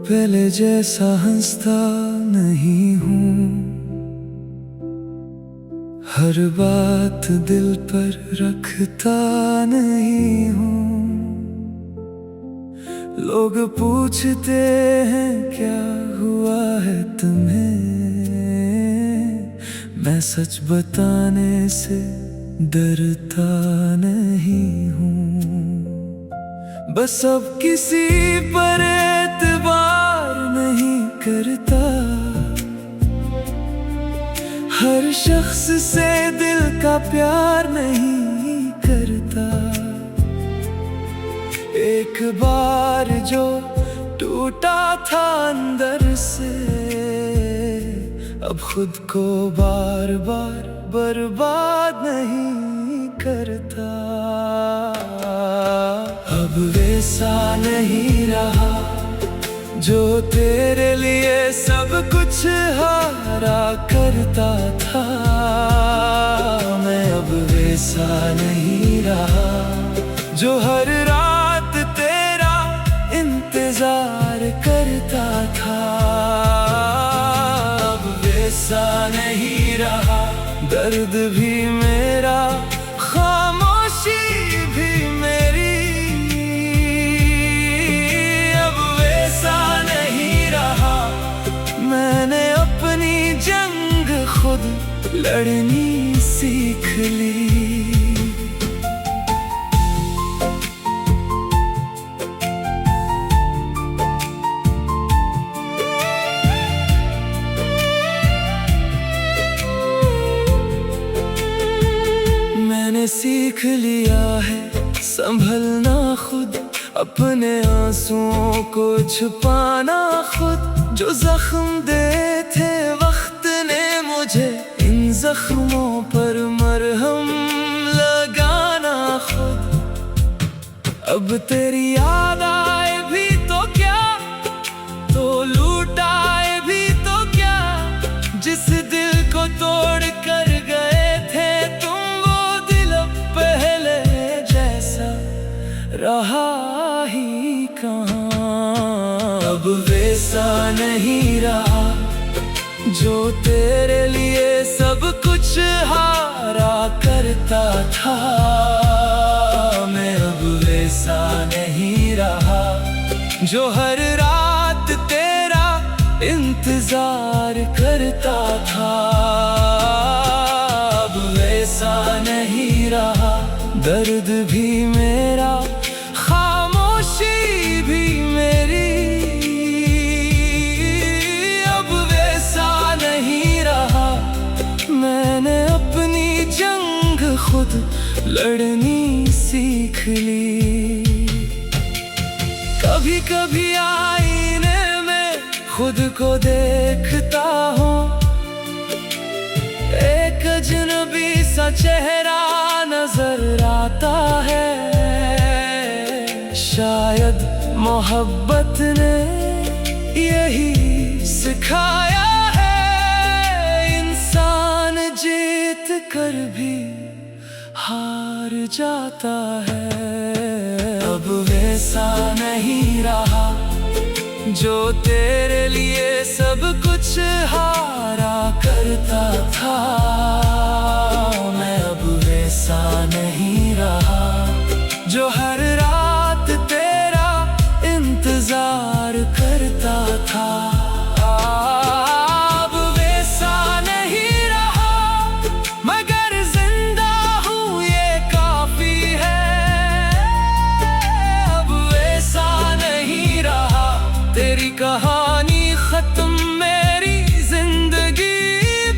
पहले जैसा हंसता नहीं हूँ, हर बात दिल पर रखता नहीं हूँ। लोग पूछते हैं क्या हुआ है तुम्हें, मैं सच बताने से डरता नहीं हूँ। बस अब किसी पर एतबार नहीं करता, हर शख्स से दिल का प्यार नहीं करता। एक बार जो टूटा था अंदर से, अब खुद को बार बार बर्बाद नहीं करता। अब वैसा नहीं रहा जो तेरे लिए सब कुछ हारा करता था। मैं अब वैसा नहीं रहा जो हर रात तेरा इंतजार करता था। अब वैसा नहीं रहा, दर्द भी मेरा, खामोशी भी मेरी। अब वैसा नहीं रहा, मैंने अपनी जंग खुद लड़नी सीख ली। मैंने सीख लिया है संभलना खुद, अपने आंसुओं को छुपाना खुद। जो जख्म दे थे वक्त ने मुझे, इन जख्मों पर मरहम लगाना खुद। अब तेरी याद आए भी तो क्या, तो लूट आए भी तो क्या, जिस दिल को तोड़ कर गए थे तुम, वो दिल अब पहले जैसा रहा ही कहाँ। अब वैसा नहीं रहा जो तेरे लिए सब कुछ हारा करता था। मैं अब वैसा नहीं रहा जो हर रात तेरा इंतजार करता था। अब वैसा नहीं रहा, दर्द भी मेरा, खामोशी भी मेरी। अब वैसा नहीं रहा, मैंने अपनी जंग खुद लड़नी सीख ली। कभी कभी आईने में खुद को देखता हूँ, एक अजनबी सा चेहरा नजर आता है। शायद मोहब्बत ने यही सिखाया है, इंसान जीत कर भी हार जाता है। अब वैसा नहीं रहा जो तेरे लिए सब कुछ हारा करता था। मैं अब वैसा नहीं रहा जो हर रात तेरा इंतजार करता था। अब वैसा नहीं रहा, मगर जिंदा हूँ ये काफी है। अब वैसा नहीं रहा, तेरी कहानी खत्म, मेरी जिंदगी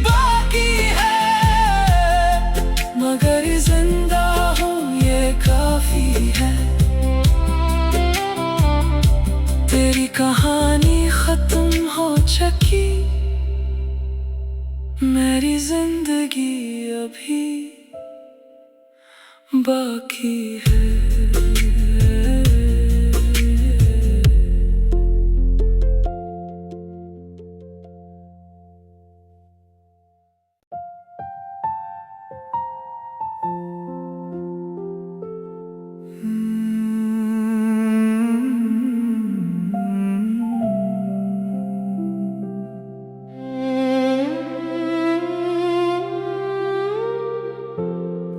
बाकी है। मगर जिंदा हूँ ये काफी है, तेरी कहानी खत्म हो चुकी, मेरी जिंदगी अभी बाकी है।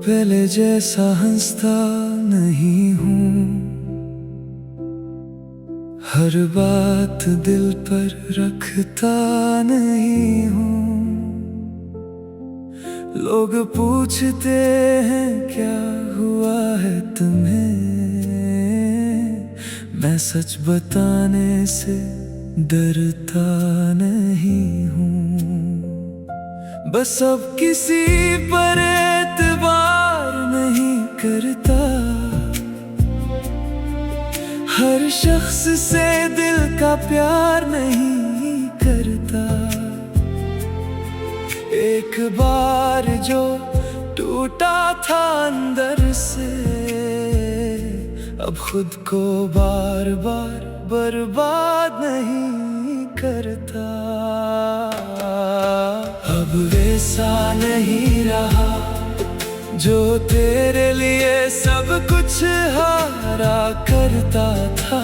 पहले जैसा हंसता नहीं हूँ, हर बात दिल पर रखता नहीं हूँ। लोग पूछते हैं क्या हुआ है तुम्हें, मैं सच बताने से डरता नहीं हूँ। बस अब किसी पर एतबार नहीं करता, हर शख्स से दिल का प्यार नहीं करता। एक बार जो टूटा था अंदर से, अब खुद को बार बार बर्बाद नहीं करता। अब वैसा नहीं रहा जो तेरे लिए सब कुछ हारा करता था।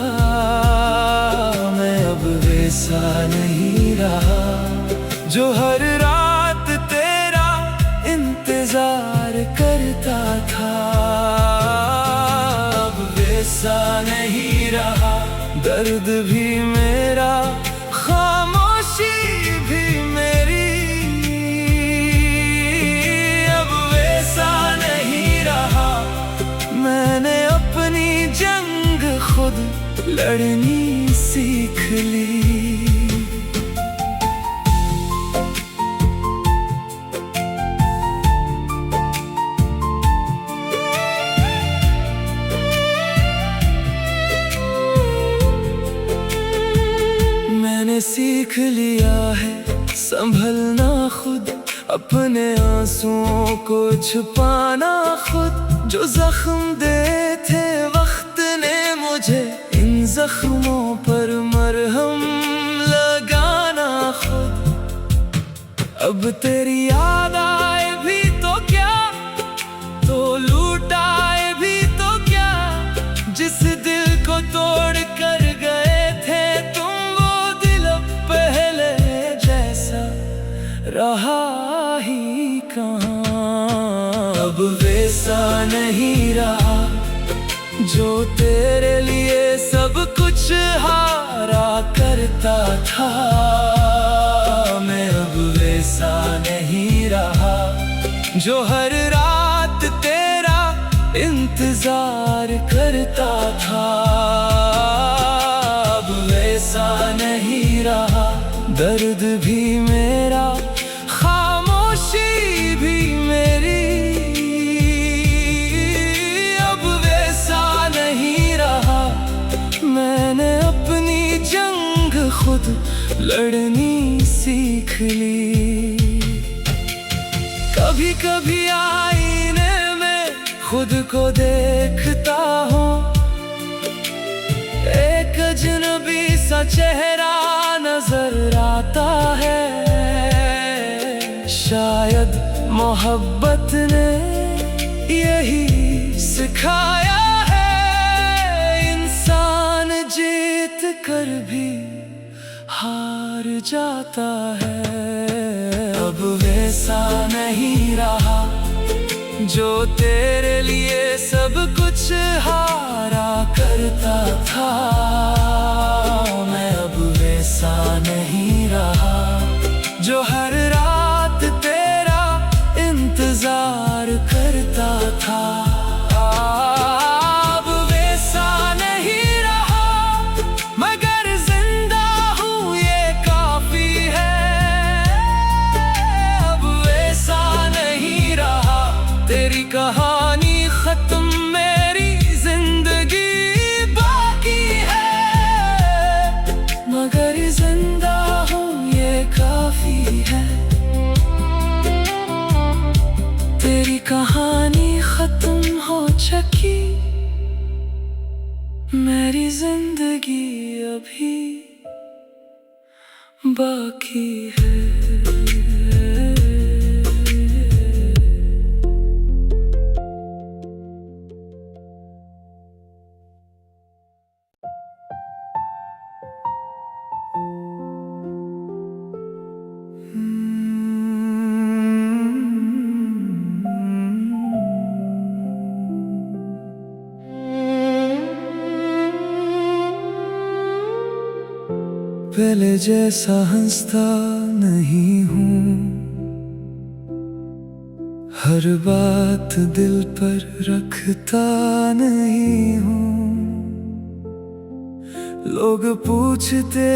मैं अब वैसा नहीं रहा जो हर रात तेरा इंतजार करता था। अब वैसा नहीं रहा, दर्द भी मेरा, खामोशी भी मेरी। अब वैसा नहीं रहा, मैंने अपनी जंग खुद लड़नी सीख ली। मैंने सीख लिया है संभलना खुद, अपने आंसुओं को छुपाना खुद। जो जख्म दे थे वक्त ने मुझे, इन जख्मों पर मरहम लगाना खुद। अब तेरी याद आए भी तो क्या, तो लूटाए भी तो क्या। जिस दिल को तोड़ कर गए थे तुम, वो दिल अब पहले जैसा रहा ही कहाँ। अब वैसा नहीं रहा जो तेरे लिए सब कुछ हारा करता था। मैं अब वैसा नहीं रहा जो हर रात तेरा इंतजार करता था। अब वैसा नहीं रहा, दर्द भी मेरा, खामोशी भी मेरी। अब वैसा नहीं रहा, मैंने अपनी जंग खुद लड़नी सीख ली। कभी कभी आईने में खुद को देखता हूँ, एक अजनबी सा चेहरा नजर आता है। शायद मोहब्बत ने यही सिखाया है, इंसान जीत कर भी हार जाता है। अब वैसा नहीं रहा जो तेरे लिए सब कुछ हारा करता था। मैं अब वैसा नहीं रहा जो हर रात तेरा इंतजार करता था। अब वैसा नहीं रहा, मगर जिंदा हूँ ये काफी है। अब वैसा नहीं रहा, तेरी कहानी खत्म, मेरी जिंदगी बाकी है। मगर जिंदा हूँ ये काफी है। तेरी कहानी खत्म हो चुकी, मेरी जिंदगी अभी बाकी है। पहले जैसा हंसता नहीं हूँ, हर बात दिल पर रखता नहीं हूँ। लोग पूछते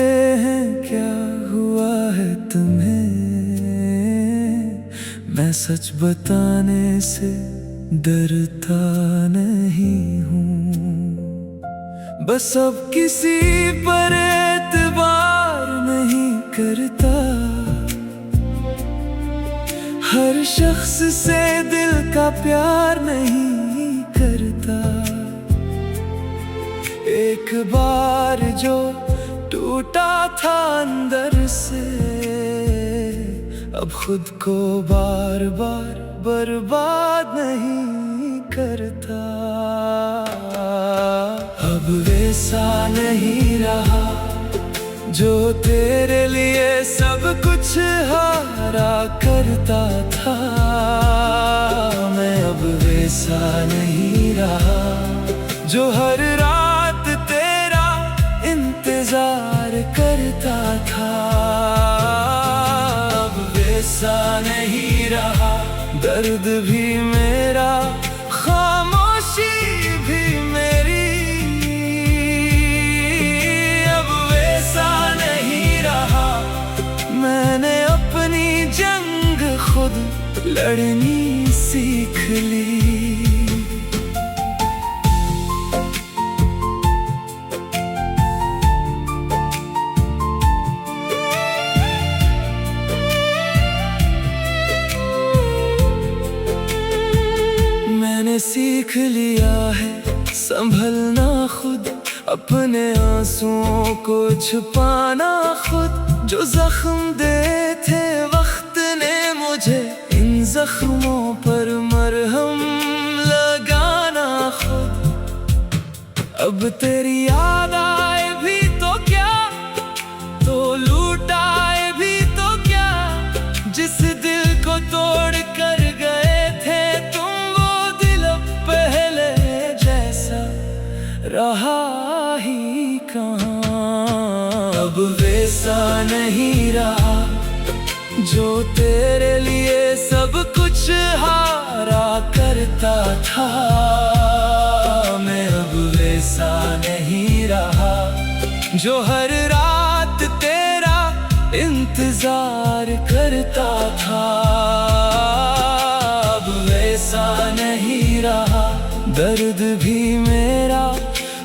हैं क्या हुआ है तुम्हें, मैं सच बताने से डरता नहीं हूँ। बस अब किसी पर एतबार नहीं करता, हर शख्स से दिल का प्यार नहीं करता। एक बार जो टूटा था अंदर से, अब खुद को बार बार बर्बाद नहीं करता। अब वैसा नहीं रहा जो तेरे लिए सब कुछ हारा करता था। मैं अब वैसा नहीं रहा जो हर रात तेरा इंतजार करता था। अब वैसा नहीं रहा, दर्द भी मेरा, खामोशी भी मेरी। अब वैसा नहीं रहा, मैंने अपनी जंग खुद लड़नी सीख ली। मैंने सीख लिया है संभलना खुद, अपने आंसुओं को छुपाना खुद। जो जख्म दे थे वक्त ने मुझे, इन जख्मों पर मरहम लगाना खुद। अब तेरी याद आए भी तो क्या, तो लूटाए भी तो क्या। जिस दिल को तोड़ कर गए थे तुम, वो दिल अब पहले जैसा रहा ही कहाँ। अब वैसा नहीं रहा जो तेरे लिए सब कुछ हारा करता था। मैं अब वैसा नहीं रहा जो हर रात तेरा इंतजार करता था। अब वैसा नहीं रहा, दर्द भी मेरा,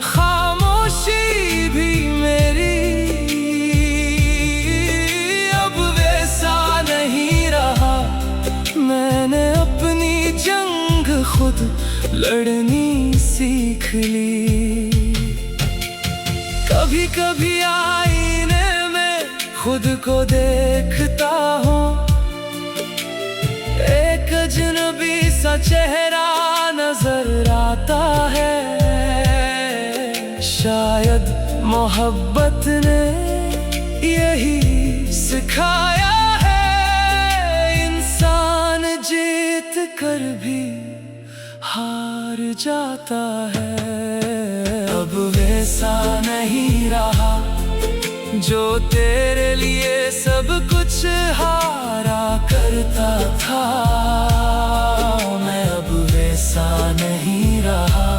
खामोशी भी मेरी। अब वैसा नहीं रहा, मैंने अपनी जंग खुद लड़नी सीख ली। कभी कभी आईने में खुद को देखता हूँ, एक अजनबी सा चेहरा नजर आता है। शायद मोहब्बत ने यही सिखाया है, इंसान जीत कर भी हार जाता है। अब वैसा नहीं रहा जो तेरे लिए सब कुछ हारा करता था। मैं अब वैसा नहीं रहा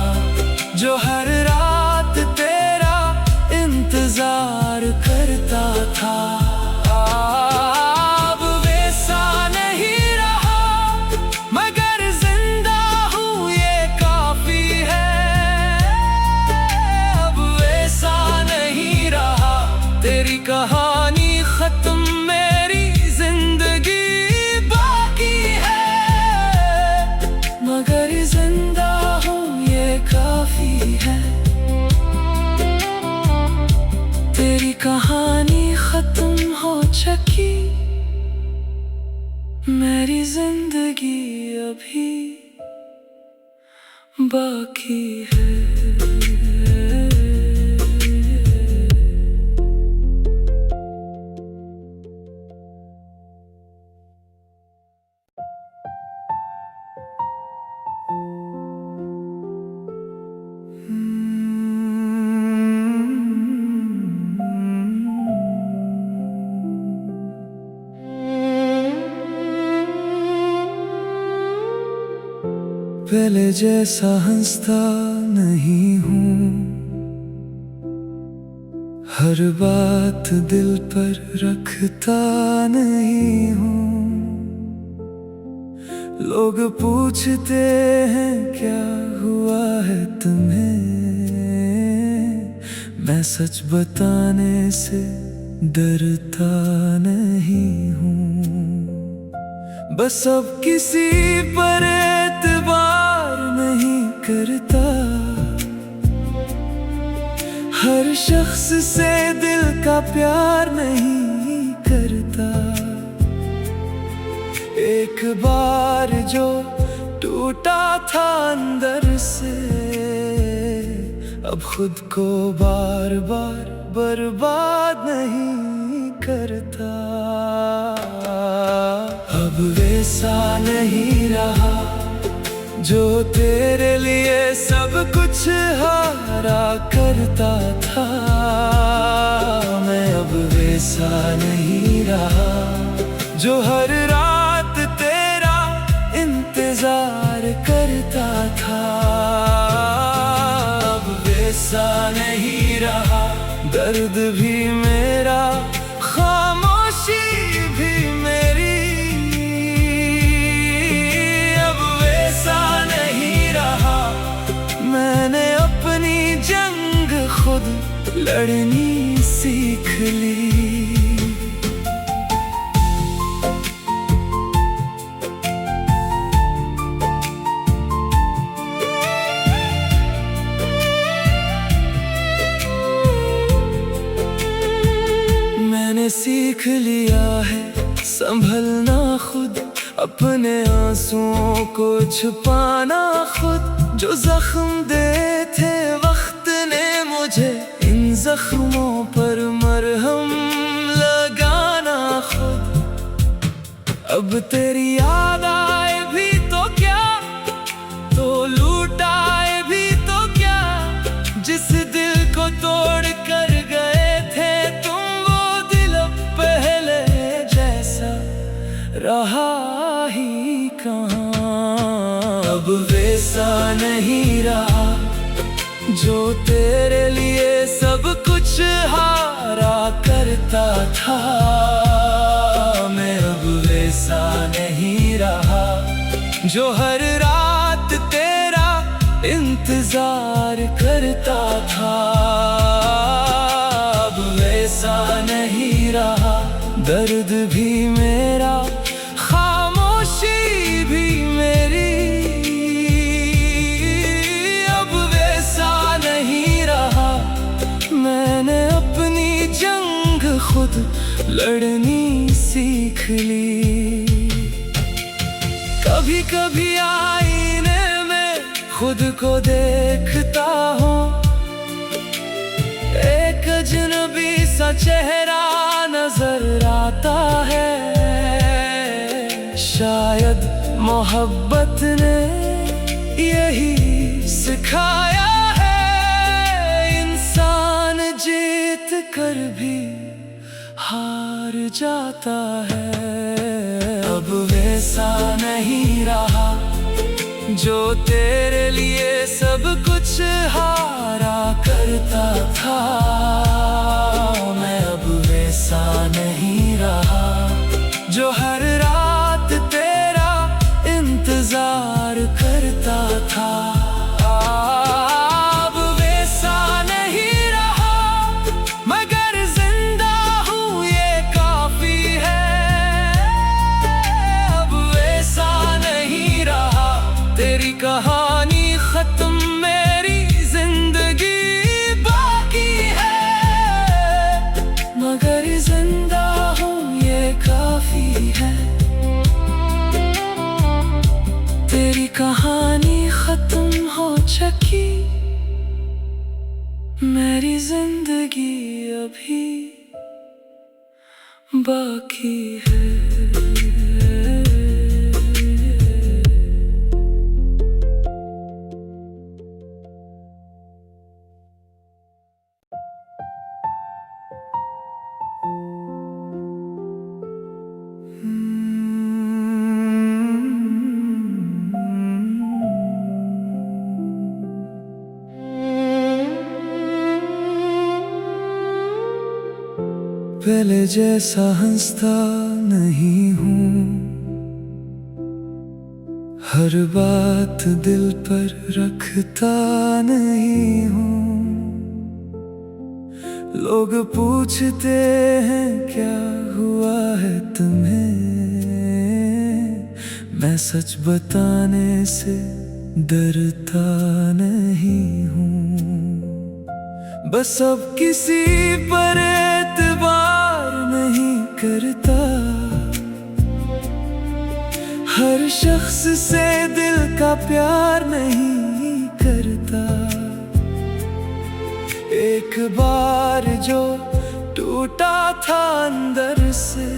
जो हर रात तेरा इंतजार करता था। अब वैसा नहीं रहा, मगर जिंदा हूँ ये काफी है। अब वैसा नहीं रहा, तेरी कहानी खत्म, मेरी जिंदगी बाकी है। मगर जिंदा हूँ ये काफी है, तेरी कहानी खत्म हो चुकी, मेरी जिंदगी अभी बाकी है। पहले जैसा हंसता नहीं हूँ, हर बात दिल पर रखता नहीं हूँ। लोग पूछते हैं क्या हुआ है तुम्हें, मैं सच बताने से डरता नहीं हूँ। बस अब किसी पर एतबार नहीं करता, हर शख्स से दिल का प्यार नहीं करता। एक बार जो टूटा था अंदर से, अब खुद को बार बार बर्बाद नहीं करता। अब वैसा नहीं रहा जो तेरे लिए सब कुछ हारा करता था। मैं अब वैसा नहीं रहा जो हर रात तेरा इंतजार करता था। अब वैसा नहीं रहा, दर्द भी मेरा, खामोशी भी मेरी। अब वैसा नहीं रहा, मैंने अपनी जंग खुद लड़नी सीख ली। मैंने सीख लिया है संभलना खुद, अपने आंसुओं को छुपाना खुद। जो जख्म दे थे वक्त ने मुझे, इन जख्मों पर मरहम लगाना खुद। अब तेरी याद आए भी तो क्या, तो लूटाए भी तो क्या। जिस दिल को तोड़ कर गए थे तुम, वो दिल अब पहले जैसा रहा ही कहाँ। अब वैसा नहीं रहा जो तेरे लिए सब कुछ हारा करता था। मैं अब वैसा नहीं रहा जो हर रात तेरा इंतजार करता था। अब वैसा नहीं रहा, दर्द भी मेरा, खामोशी भी मेरी। अब वैसा नहीं रहा, मैंने अपनी जंग खुद लड़नी सीख ली। कभी कभी आईने में खुद को देखता हूँ, एक अजनबी सा चेहरा नजर आता है। शायद मोहब्बत ने यही सिखाया है, इंसान जीत कर भी हार जाता है। अब वैसा नहीं रहा जो तेरे लिए सब कुछ हारा करता था। मैं अब वैसा नहीं रहा जो हर रात तेरा इंतजार करता था। अब वैसा नहीं रहा, मगर जिंदा हूँ ये काफी है। अब वैसा नहीं रहा, तेरी कहानी खत्म, मेरी जिंदगी बाकी है। मगर जिंदा हूँ ये काफी है। तेरी कहानी खत्म हो चुकी, मेरी जिंदगी अभी बाकी है। पहले जैसा हंसता नहीं हूँ, हर बात दिल पर रखता नहीं हूँ। लोग पूछते हैं क्या हुआ है तुम्हें, मैं सच बताने से डरता नहीं हूँ। बस अब किसी पर एतबार नहीं करता, हर शख्स से दिल का प्यार नहीं करता। एक बार जो टूटा था अंदर से,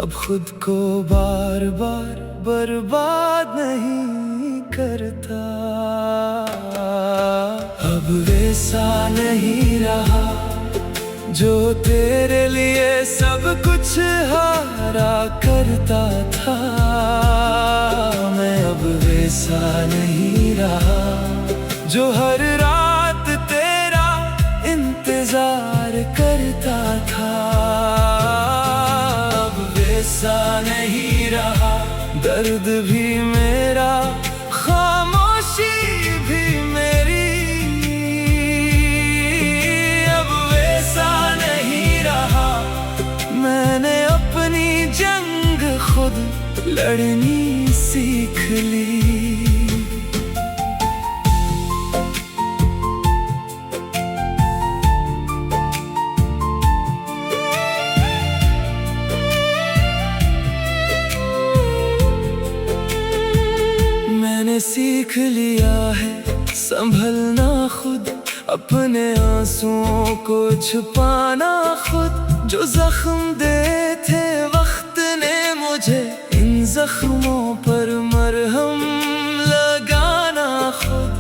अब खुद को बार बार बर्बाद नहीं करता। अब वैसा नहीं रहा जो तेरे लिए सब कुछ हारा करता था। मैं अब वैसा नहीं रहा जो हर रात तेरा इंतजार करता था। अब वैसा नहीं रहा, दर्द भी मेरा, खामोशी भी मेरी। अब वैसा नहीं रहा, मैंने अपनी जंग खुद लड़नी सीख ली। सीख लिया है संभलना खुद, अपने आंसुओं को छुपाना खुद। जो जख्म दे थे वक्त ने मुझे, इन जख्मों पर मरहम लगाना खुद।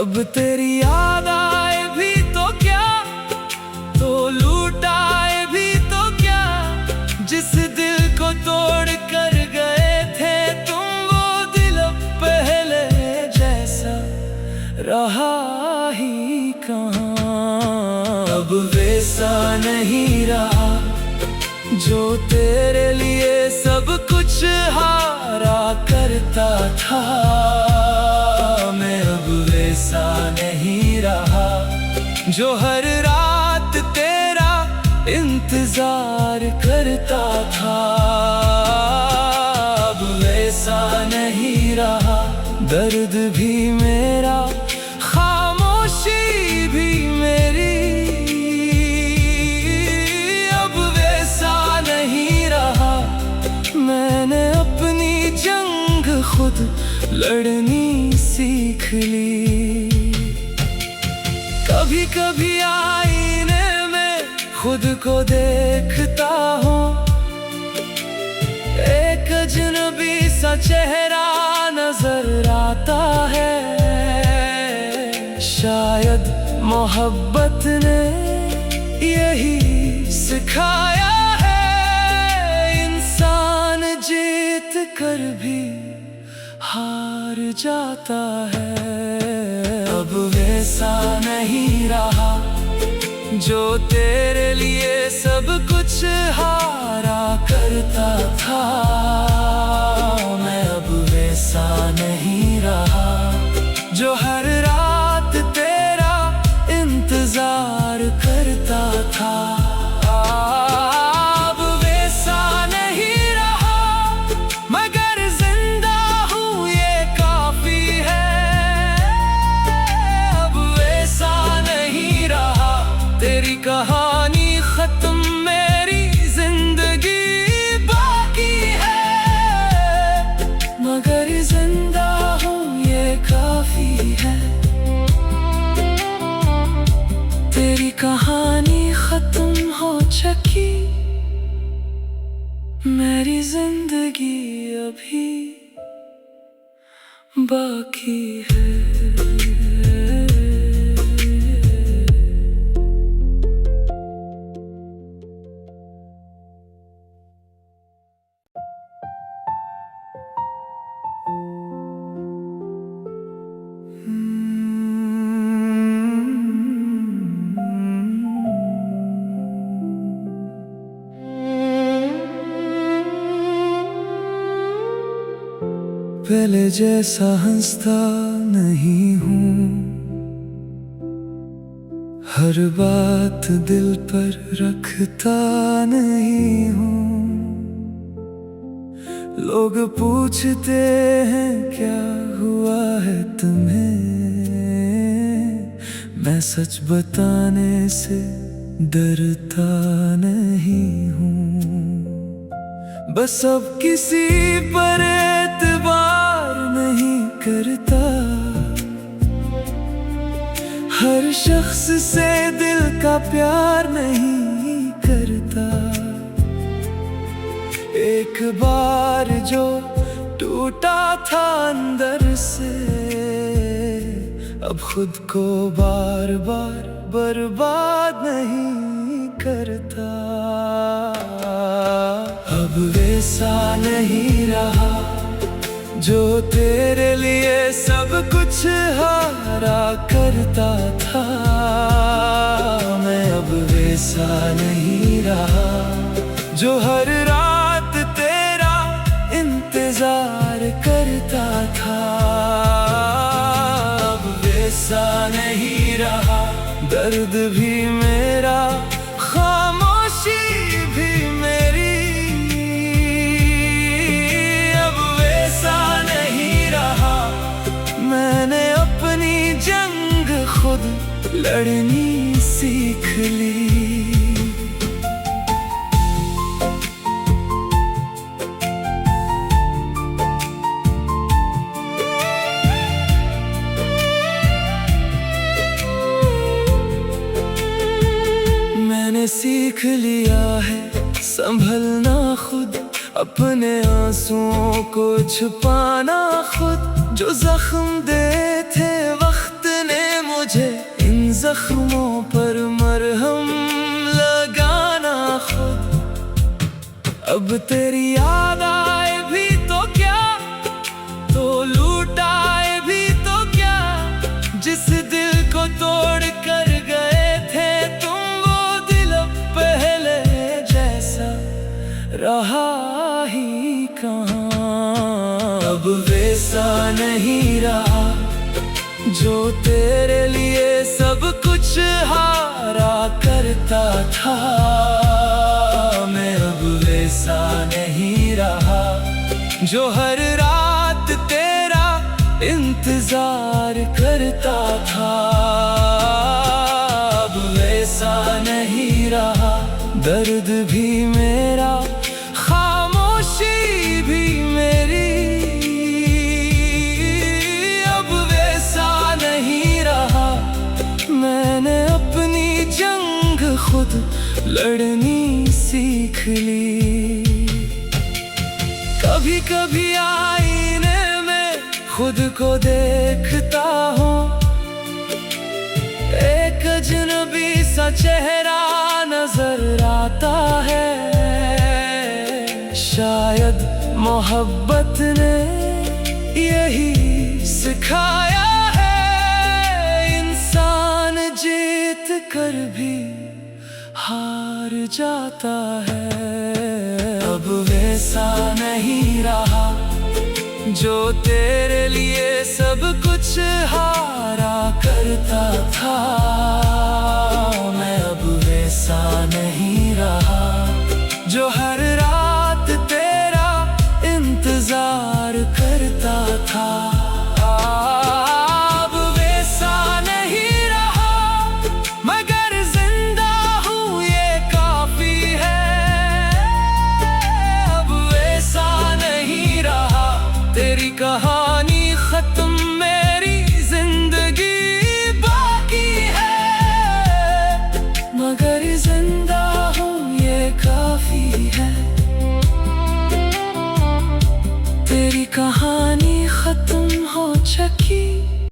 अब तेरी याद आए भी तो क्या, तो लूटाए भी तो क्या, जिस दिल को तोड़ कर गए थे तुम, रहा ही कहाँ। अब वैसा नहीं रहा जो तेरे लिए सब कुछ हारा करता था। मैं अब वैसा नहीं रहा जो हर रात तेरा इंतजार करता था। अब वैसा नहीं रहा, दर्द भी मेरा, खामोशी भी मेरी। अब वैसा नहीं रहा, मैंने अपनी जंग खुद लड़नी सीख ली। कभी कभी आईने में खुद को देखता हूँ, एक अजनबी सा चेहरा नजर आता है। शायद मोहब्बत ने यही सिखाया है, इंसान जीत कर भी हार जाता है। अब वैसा नहीं रहा जो तेरे लिए सब कुछ हारा करता था। मैं अब वैसा नहीं रहा जो हर रात तेरा इंतजार करता था। अब वैसा नहीं रहा, मगर जिंदा हूँ ये काफी है। अब वैसा नहीं रहा, तेरी कहानी खत्म, मेरी जिंदगी बाकी है। मगर जिंदा हूँ ये काफी है, तेरी कहानी खत्म हो चुकी, मेरी जिंदगी अभी बाकी है। पहले जैसा हंसता नहीं हूँ, हर बात दिल पर रखता नहीं हूँ। लोग पूछते हैं क्या हुआ है तुम्हें, मैं सच बताने से डरता नहीं हूँ। बस अब किसी पर एतबार नहीं करता, हर शख्स से दिल का प्यार नहीं करता। एक बार जो टूटा था अंदर से, अब खुद को बार बार बर्बाद नहीं करता। अब वैसा नहीं रहा जो तेरे लिए सब कुछ हारा करता था। मैं अब वैसा नहीं रहा जो हर रात तेरा इंतजार करता था। अब वैसा नहीं रहा, दर्द भी मेरा, खामोशी भी मेरी। अब वैसा नहीं रहा, मैंने अपनी जंग खुद लड़नी सीख ली। मैंने सीख लिया है संभलना खुद, अपने आंसुओं को छुपाना खुद। जो जख्म दे थे वक्त ने मुझे, इन जख्मों पर मरहम लगाना खुद। अब तेरी याद आए भी तो क्या, तो लूटाए भी तो क्या, जिस दिल को तोड़ कर गए थे तुम, वो दिल अब पहले जैसा रहा ही कहाँ। अब वैसा नहीं रहा जो तेरे लिए सब कुछ हारा करता था। मैं अब वैसा नहीं रहा जो हर रात तेरा इंतजार करता था। अब वैसा नहीं रहा, दर्द भी मेरा, खामोशी भी मेरी। अब वैसा नहीं रहा, मैंने अपनी जंग खुद लड़नी सीख ली। कभी कभी आईने में खुद को देखता हूँ, एक अजनबी सा चेहरा नजर आता है। शायद मोहब्बत ने यही सिखाया है, इंसान जीत कर भी हार जाता है। अब वैसा नहीं रहा जो तेरे लिए सब कुछ हारा करता था। मैं अब वैसा नहीं रहा जो हर रात तेरा इंतजार करता था। अब वैसा नहीं रहा, मगर जिंदा हूँ ये काफी है। अब वैसा नहीं रहा, तेरी कहा